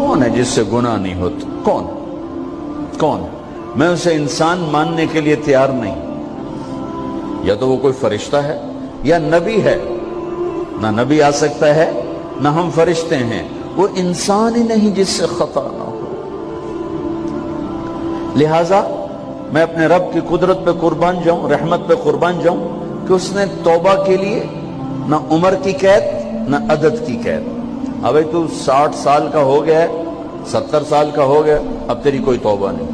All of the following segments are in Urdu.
کون ہے جس سے گناہ نہیں ہوتا؟ کون؟ میں اسے انسان ماننے کے لیے تیار نہیں. یا تو وہ کوئی فرشتہ ہے یا نبی ہے. نہ نبی آ سکتا ہے نہ ہم فرشتے ہیں. وہ انسان ہی نہیں جس سے خطا نہ ہو. لہذا میں اپنے رب کی قدرت پہ قربان جاؤں, رحمت پہ قربان جاؤں کہ اس نے توبہ کے لیے نہ عمر کی قید نہ عدد کی قید. ابھی تو 60 سال کا ہو گیا ہے, 70 سال کا ہو گیا, اب تیری کوئی توبہ نہیں.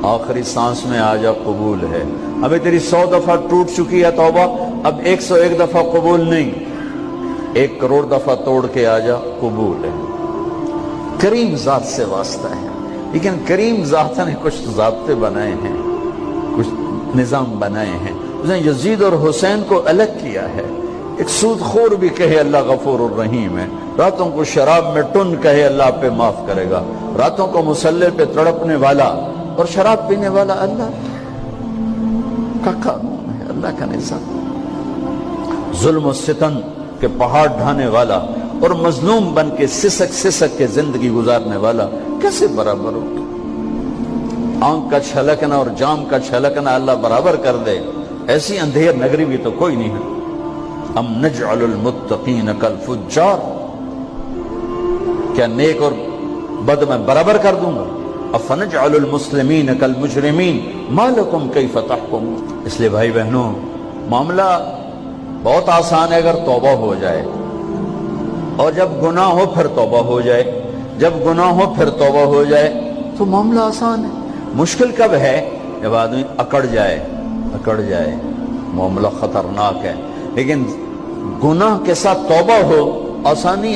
آخری سانس میں آ جا, قبول ہے. ابھی تیری 100 دفعہ ٹوٹ چکی ہے توبہ, اب 101 دفعہ قبول نہیں, 1 کروڑ دفعہ توڑ کے آ جا, قبول ہے. کریم ذات سے واسطہ ہے. لیکن کریم ذات نے کچھ ضابطے بنائے ہیں, کچھ نظام بنائے ہیں. اس نے یزید اور حسین کو الگ کیا ہے. ایک سود خور بھی کہے اللہ غفور الرحیم ہے, راتوں کو شراب میں ٹن کہے اللہ پہ معاف کرے گا, راتوں کو مسلح پہ تڑپنے والا اور شراب پینے والا اللہ کا قانون ہے, اللہ کا نظام. ظلم و ستم کے پہاڑ ڈھانے والا اور مظلوم بن کے سسک کے زندگی گزارنے والا کیسے برابر ہو؟ آنکھ کا چھلکنا اور جام کا چھلکنا اللہ برابر کر دے, ایسی اندھیر نگری بھی تو کوئی نہیں ہے. ام نجعل المتقین کالفجار, کیا نیک اور بد میں برابر کر دوں گا؟ افنجعل المسلمین کالمجرمین ما لکم کیف تحکمون. اس لیے بھائی بہنوں, معاملہ بہت آسان ہے اگر توبہ ہو جائے, اور جب گناہ ہو پھر توبہ ہو جائے. جب گناہ ہو پھر توبہ ہو جائے تو معاملہ آسان ہے. مشکل کب ہے؟ جب آدمی اکڑ جائے, معاملہ خطرناک ہے. لیکن گناہ کے ساتھ توبہ ہو, آسانی,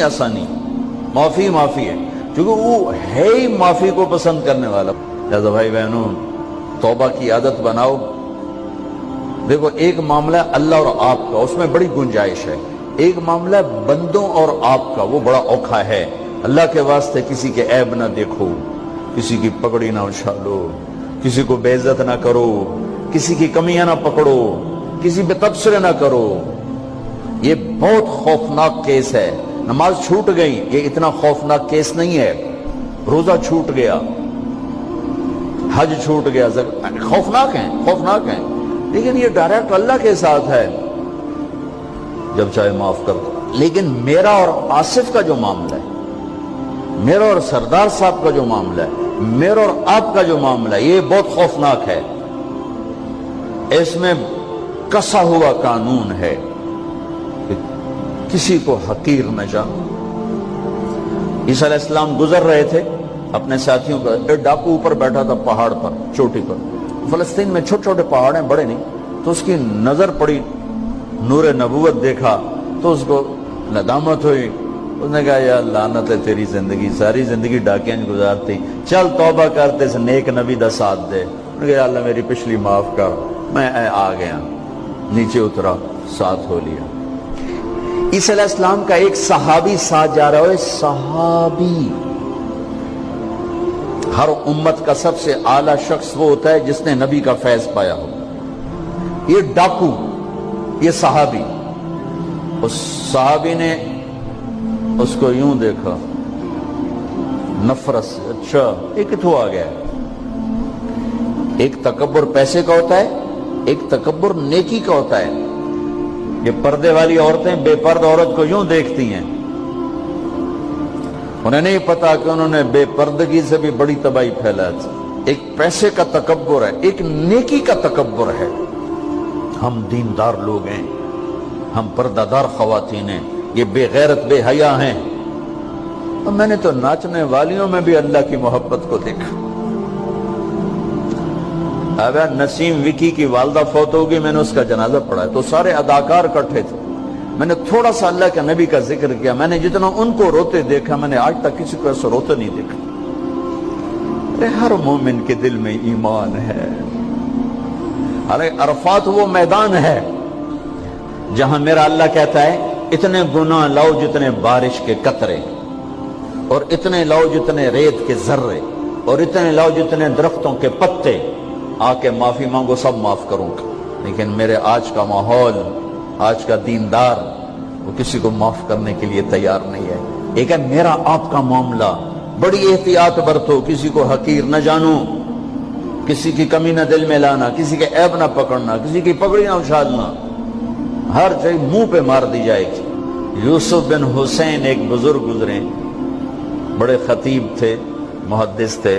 معافی ہے, کیونکہ وہ ہے ہی معافی کو پسند کرنے والا. لہذا بھائی بہنوں, توبہ کی عادت بناؤ. دیکھو, ایک معاملہ اللہ اور آپ کا, اس میں بڑی گنجائش ہے. ایک معاملہ بندوں اور آپ کا, وہ بڑا اوکھا ہے. اللہ کے واسطے کسی کے عیب نہ دیکھو, کسی کی پگڑی نہ اچھالو, کسی کو بے عزت نہ کرو, کسی کی کمیاں نہ پکڑو, کسی پہ تبصرے نہ کرو. یہ بہت خوفناک کیس ہے. نماز چھوٹ گئی, یہ اتنا خوفناک کیس نہیں ہے. روزہ چھوٹ گیا, حج چھوٹ گیا, خوفناک ہیں, لیکن یہ ڈائریکٹ اللہ کے ساتھ ہے, جب چاہے معاف کر دو. لیکن میرا اور آصف کا جو معاملہ ہے, میرا اور سردار صاحب کا جو معاملہ ہے, میرا اور آپ کا جو معاملہ ہے, یہ بہت خوفناک ہے. اس میں کسا ہوا قانون ہے کہ کسی کو حقیر نہ جانو. عیسیٰ علیہ السلام گزر رہے تھے اپنے ساتھیوں کا, ایک ڈاکو اوپر بیٹھا تھا پہاڑ پر, چوٹی پر. فلسطین میں چھوٹے چھوٹے پہاڑ ہیں, بڑے نہیں. تو اس کی نظر پڑی, نور نبوت دیکھا تو اس کو ندامت ہوئی. اس نے کہا یا لعنت ہے تیری زندگی, ساری زندگی ڈاکیاں گزارتی, چل توبہ کرتے سے نیک نبی دا ساتھ دے. انہوں نے کہا یا اللہ میری پچھلی معاف کر. میں آ گیا, نیچے اترا, ساتھ ہو لیا. عیسیٰ علیہ السلام کا ایک صحابی ساتھ جا رہا ہے. صحابی, ہر امت کا سب سے اعلیٰ شخص وہ ہوتا ہے جس نے نبی کا فیض پایا ہو. یہ ڈاکو, یہ صحابی. اس صحابی نے اس کو یوں دیکھا, نفرت سے, اچھا یہ کتوں آ گیا. ایک تکبر پیسے کا ہوتا ہے, ایک تکبر نیکی کا ہوتا ہے. یہ پردے والی عورتیں بے پرد عورت کو یوں دیکھتی ہیں, انہیں نہیں پتا کہ انہوں نے بے پردگی سے بھی بڑی تباہی پھیلا تھی. ایک پیسے کا تکبر ہے, ایک نیکی کا تکبر ہے. ہم دیندار لوگ ہیں, ہم پردہ دار خواتین ہیں, یہ بے غیرت بے حیا ہیں. اور میں نے تو ناچنے والیوں میں بھی اللہ کی محبت کو دیکھا. اب نسیم وکی کی والدہ فوت ہوگی, میں نے اس کا جنازہ پڑھا ہے, تو سارے اداکار اکٹھے تھے. میں نے تھوڑا سا اللہ کے نبی کا ذکر کیا. میں نے جتنا ان کو روتے دیکھا, میں نے آج تک کسی کو ایسا روتے نہیں دیکھا. ہر مومن کے دل میں ایمان ہے. عرفات وہ میدان ہے جہاں میرا اللہ کہتا ہے اتنے گناہ لاؤ جتنے بارش کے قطرے, اور اتنے لاؤ جتنے ریت کے ذرے, اور اتنے لاؤ جتنے درختوں کے پتے. آ کے معافی مانگو, سب معاف کروں گا. لیکن میرے آج کا ماحول, آج کا دیندار, وہ کسی کو معاف کرنے کے لیے تیار نہیں ہے. ایک ہے میرا آپ کا معاملہ، بڑی احتیاط برتو، کسی کو حقیر نہ جانو، کسی کی کمی نہ دل میں لانا، کسی کے عیب نہ پکڑنا، کسی کی پگڑی نہ اچھالنا، ہر چیز منہ پہ مار دی جائے گی۔ یوسف بن حسین ایک بزرگ گزرے، بڑے خطیب تھے، محدث تھے،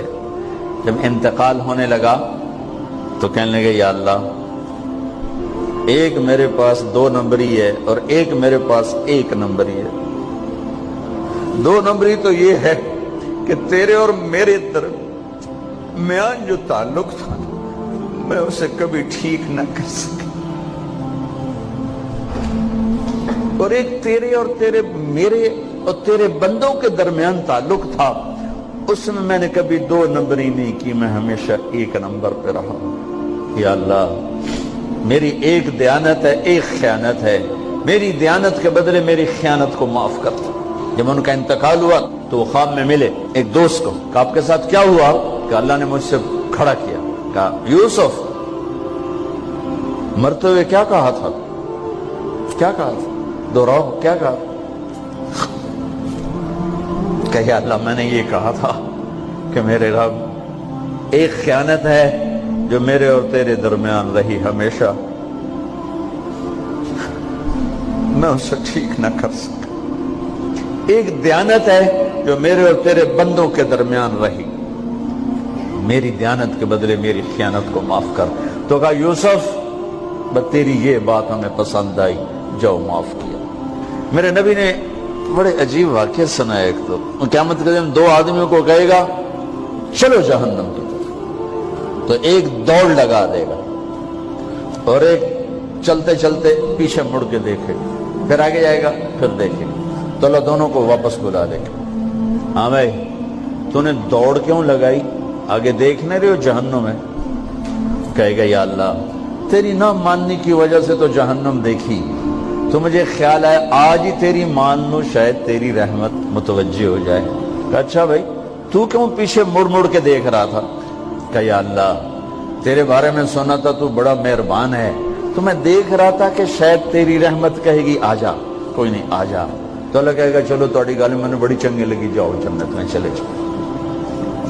جب انتقال ہونے لگا تو کہنے لگے یا اللہ، ایک میرے پاس 2 نمبری ہے اور ایک میرے پاس 1 نمبری ہے۔ 2 نمبری تو یہ ہے کہ تیرے اور میرے درمیان جو تعلق تھا میں اسے کبھی ٹھیک نہ کر سکا، اور ایک تیرے اور میرے اور تیرے بندوں کے درمیان تعلق تھا، اس میں نے کبھی 2 نمبری نہیں کی، میں ہمیشہ 1 نمبر پہ رہا۔ یا اللہ، میری ایک دیانت ہے، ایک خیانت ہے، میری دیانت کے بدلے میری خیانت کو معاف کر۔ جب ان کا انتقال ہوا تو وہ خواب میں ملے ایک دوست کو، کہ آپ کے ساتھ کیا ہوا؟ کہ اللہ نے مجھ سے کھڑا کیا، کہا یوسف مرتے ہوئے کیا کہا تھا؟ کیا کہا تھا؟ دوہراؤ، کیا کہا؟ کہ یا اللہ، میں نے یہ کہا تھا کہ میرے رب، ایک خیانت ہے جو میرے اور تیرے درمیان رہی ہمیشہ، میں اسے ٹھیک نہ کر سکا۔ ایک دیانت ہے جو میرے اور تیرے بندوں کے درمیان رہی، میری دیانت کے بدلے میری خیانت کو معاف کر۔ تو کہا یوسف، بس تیری یہ بات ہمیں پسند آئی، جاؤ معاف کیا۔ میرے نبی نے بڑے عجیب واقعہ سنا ہے۔ ایک تو قیامت کے دن 2 آدمیوں کو کہے گا چلو جہنم کی طرف، تو ایک دوڑ لگا دے گا اور ایک چلتے چلتے پیچھے مڑ کے دیکھے، پھر آگے جائے گا، پھر دیکھے گا، تو اللہ دونوں کو واپس بلا لے گا۔ ہاں بھائی، تو نے دوڑ کیوں لگائی؟ آگے دیکھنے رہے ہو جہنم ہے؟ کہے گا یا اللہ، تیری نہ ماننے کی وجہ سے تو جہنم دیکھی، تو مجھے خیال آیا آج ہی تیری مان لوں، شاید تیری رحمت متوجہ ہو جائے۔ کہا اچھا بھائی، تو کیوں پیچھے مڑ مڑ کے دیکھ رہا تھا؟ کہ یا اللہ، تیرے بارے میں سنا تھا تو بڑا مہربان ہے، تو میں دیکھ رہا تھا کہ شاید تیری رحمت کہے گی آ جا۔ کوئی نہیں، آ جا۔ تو اللہ کہے گا چلو تھوڑی گالی میں نے بڑی چنگی لگی، جاؤ جنت میں چلے جاؤ۔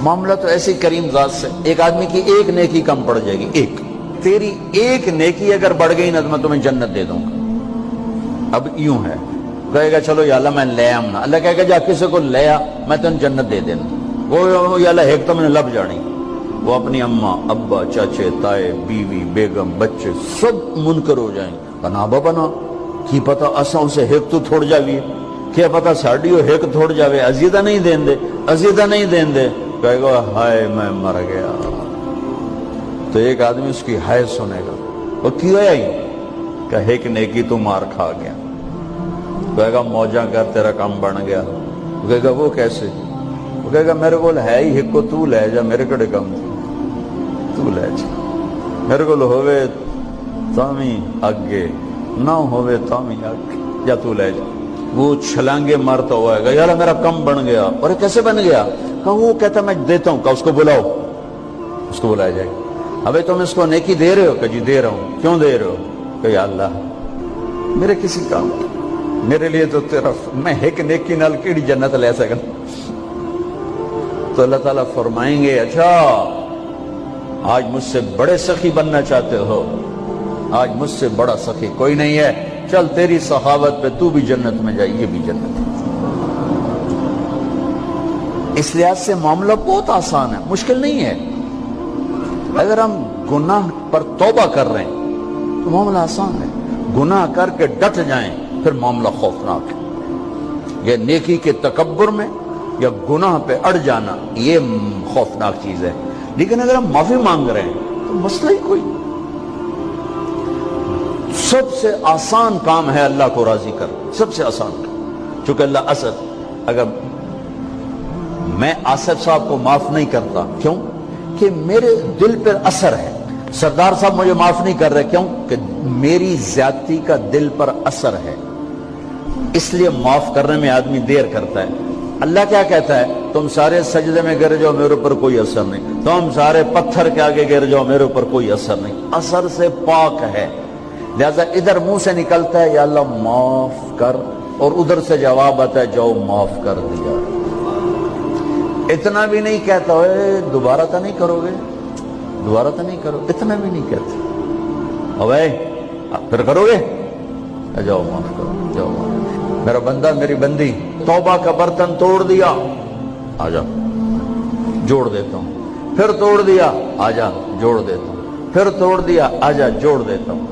معاملہ تو ایسی کریم ذات سے، ایک آدمی کی ایک نیکی کم پڑ جائے گی، ایک تیری ایک نیکی اگر بڑھ گئی نا تو میں تمہیں جنت دے دوں گا۔ اب یوں ہے، کہے گا چلو یا اللہ میں لے آم نا، اللہ کہے گا جا کسی کو لے آ، میں تمہیں جنت دے دینا۔ وہ یا اللہ ایک تو میں نے لب جانی، وہ اپنی اماں ابا چاچے تائے بیوی بیگم بچے سب منکر ہو جائیں، بنا بنا کی پتہ اساں اسے ایک تو تھوڑ جاویے، کیا پتہ ساڑی ہو ایک تھوڑ جاوے، عزیدہ نہیں دین دے، عزیدہ نہیں دین دے۔ کہے گا ہائے میں مر گیا۔ تو ایک آدمی اس کی ہائے سنے گا، وہ کیوں آئی؟ کہ ایک نیکی تو مار کھا گیا۔ کہے گا موجہ کر، تیرا کام بن گیا۔ کہے گا وہ کیسے؟ وہ کہے گا میرے کو ہے ہی ایک کو، تو لے جا، میرے کڑے کم تو لے جا، میرے کو ہوئے تامی آگے نہ ہوئے تامی آگے، یا تو لے جا۔ وہ چھلانگے مارتا ہوا ہے گا یار میرا کم بن گیا۔ اور کیسے بن گیا؟ کہ وہ کہتا میں دیتا ہوں، کہ اس کو بلاؤ، اس کو بلایا جائے گا۔ ابھی تم اس کو نیکی دے رہے ہو؟ کہ جی دے رہا ہوں۔ کیوں دے رہے ہو؟ کہ یا اللہ میرے کسی کام، میرے لیے تو تیرا، میں ایک نیکی نال کیڑی جنت لے سکا۔ تو اللہ تعالیٰ فرمائیں گے اچھا آج مجھ سے بڑے سخی بننا چاہتے ہو؟ آج مجھ سے بڑا سخی کوئی نہیں ہے، چل تیری سخاوت پہ تو بھی جنت میں جائے، یہ بھی جنت ہے۔ اس لحاظ سے معاملہ بہت آسان ہے، مشکل نہیں ہے۔ اگر ہم گناہ پر توبہ کر رہے ہیں تو معاملہ آسان ہے، گناہ کر کے ڈٹ جائیں پھر معاملہ خوفناک ہے۔ یہ نیکی کے تکبر میں یا گناہ پہ اڑ جانا یہ خوفناک چیز ہے۔ لیکن اگر ہم معافی مانگ رہے ہیں تو مسئلہ ہی کوئی، سب سے آسان کام ہے اللہ کو راضی کر، سب سے آسان کام۔ چونکہ اللہ اسد، اگر میں آصف صاحب کو معاف نہیں کرتا، کیوں کہ میرے دل پر اثر ہے، سردار صاحب مجھے معاف نہیں کر رہے، کیوں کہ میری زیادتی کا دل پر اثر ہے، اس لیے معاف کرنے میں آدمی دیر کرتا ہے۔ اللہ کیا کہتا ہے؟ تم سارے سجدے میں گر جاؤ، میرے اوپر کوئی اثر نہیں، تم سارے پتھر کے آگے گر جاؤ، میرے اوپر کوئی اثر نہیں، اثر سے پاک ہے۔ لہذا ادھر منہ سے نکلتا ہے یا اللہ معاف کر، اور ادھر سے جواب آتا ہے جاؤ معاف کر دیا. اتنا بھی نہیں کہتا ہوئے دوبارہ تو نہیں کرو گے, دوبارہ تو نہیں کرو, اتنا بھی نہیں کہتا. اوے پھر کرو گے, جاؤ معاف کرو, جاؤ معاف. میرا بندہ میری بندی توبہ کا برتن توڑ دیا, آ جا جوڑ دیتا ہوں. پھر توڑ دیا, آ جا جوڑ دیتا ہوں. پھر توڑ دیا, آ جا جوڑ دیتا ہوں.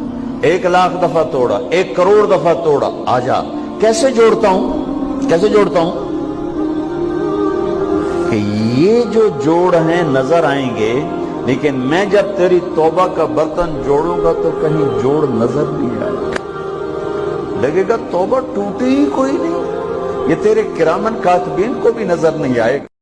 1,00,000 دفعہ توڑا, 1 کروڑ دفعہ توڑا, آ جا. کیسے جوڑتا ہوں, کیسے جوڑتا ہوں کہ یہ جو جوڑ ہیں نظر آئیں گے, لیکن میں جب تیری توبہ کا برتن جوڑوں گا تو کہیں جوڑ نظر نہیں آئے گا. لگے گا توبہ ٹوٹی ہی کوئی نہیں, یہ تیرے کرامن کاتبین کو بھی نظر نہیں آئے گا.